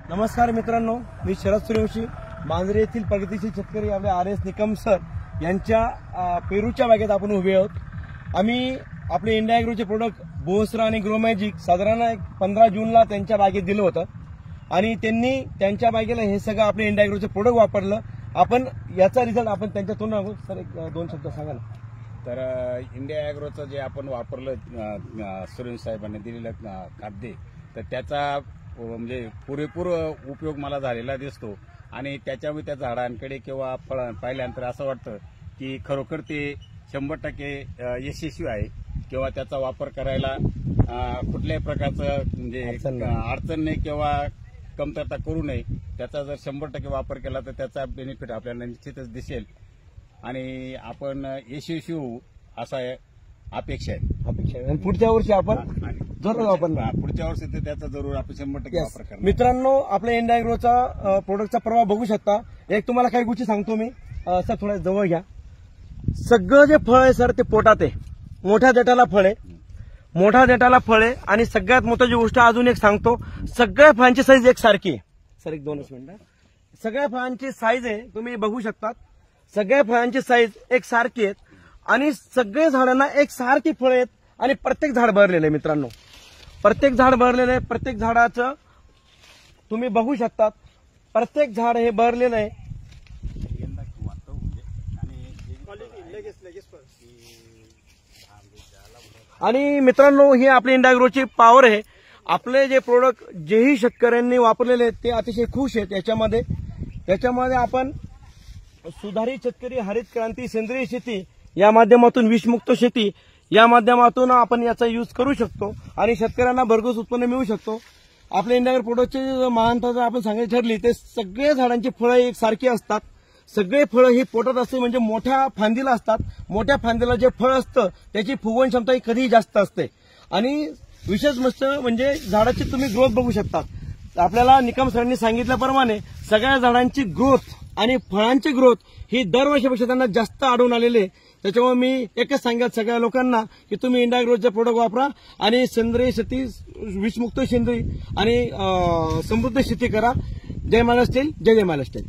नमस्कार मित्रांनो, मी शरद सूर्यवंशी, मांजरे येथील प्रगतीशील शेतकरी आपले RS निकम सर यांच्या पेरूच्या बागेत आपण उभे आहोत। आम्ही आपले इंडिया ॲग्रोचे प्रोडक्ट बोसरा आणि ग्रोमॅजिक साधारण 15 जूनला त्यांच्या बागेत दिलं होतं आणि त्यांनी त्यांच्या बागेला हे सगळं आपले इंडिया ॲग्रोचे प्रोडक्ट वापरलं। आपण याचा रिझल्ट आपण त्यांच्यातून आहोत सर, एक दोन शब्द सांगा ना। तर इंडिया ॲग्रोचं जे आपण वापरलं सूर्यवंशी साहेबांनी दिलेलं खाद्य, तर त्याचा म्हणजे पुरेपूर उपयोग मला झालेला दिसतो आणि त्याच्यामुळे त्या झाडांकडे किंवा फळ पाहिल्यानंतर असं वाटतं की खरोखर ते 100% यशस्वी आहे किंवा त्याचा वापर करायला कुठल्याही प्रकारचं म्हणजे अडचण नाही किंवा कमतरता करू नये। त्याचा जर 100% वापर केला तर त्याचा बेनिफिट आपल्याला निश्चितच दिसेल आणि आपण यशस्वी होऊ असा अपेक्षा आहे। आणि पुढच्या वर्षी आपण जरूर वापरणार, पुढच्या वर्षी तर त्याचा जरूर आपण 100% वापर करणार। मित्रांनो, आपल्या इंडिया ॲग्रोचा प्रोडक्टचा प्रभाव बघू शकता। एक तुम्हाला काही गोष्टी सांगतो मी, सर थोडं जवळ घ्या। सगळं जे फळ आहे सर ते पोटात आहे, मोठ्या देठाला फळ आहे, मोठ्या देठाला फळ आहे आणि सगळ्यात महत्त्वाची गोष्ट अजून एक सांगतो, सगळ्या फळांची साईज एकसारखी आहे। सर एक 2 मिनिटं, सगळ्या फळांची साईज आहे तुम्ही बघू शकता, सगळ्या फळांची साईज एकसारखी आहेत आणि सगळे झाडांना एकसारखी फळं आहेत आणि प्रत्येक झाड भरलेलं आहे। मित्रांनो, प्रत्येक झाड भरलेलं आहे, प्रत्येक झाडाचं तुम्ही बघू शकता, प्रत्येक झाड हे भरलेलं आहे। आणि मित्रांनो, ही आपली इंडिया ॲग्रोची पॉवर आहे। आपले जे प्रोडक्ट जेही शेतकऱ्यांनी वापरलेले आहेत ते अतिशय खुश आहेत। याच्यामध्ये आपण सुधारित शेतकरी, हरित क्रांती, सेंद्रिय शेती या माध्यमातून, विषमुक्त शेती या माध्यमातून आपण याचा यूज करू शकतो आणि शेतकऱ्यांना भरघोस उत्पन्न मिळू शकतो। आपल्या इंडिया ॲग्रो प्रोडक्टची महानता जर आपण सांगायची ठरली तर सगळे झाडांची फळं एकसारखी असतात, सगळे फळं ही पोटात असते, म्हणजे मोठ्या फांदीला असतात। मोठ्या फांदीला जे फळ असतं त्याची फुगवण क्षमता ही कधीही जास्त असते आणि विशेष म्हणजे झाडाची तुम्ही ग्रोथ बघू शकता। आपल्याला निकम सरांनी सांगितल्याप्रमाणे सगळ्या झाडांची ग्रोथ आणि फळांची ग्रोथ ही दरवर्षीपेक्षा त्यांना जास्त आढळून आलेली आहे। त्याच्यामुळे मी एकच सांगेन सगळ्या लोकांना की तुम्ही इंडिया ॲग्रोचे प्रोडक्ट वापरा आणि सेंद्रिय शेती, विषमुक्त सेंद्रिय आणि समृद्ध शेती करा। जय महाराष्ट्र, जय महाराष्ट्र।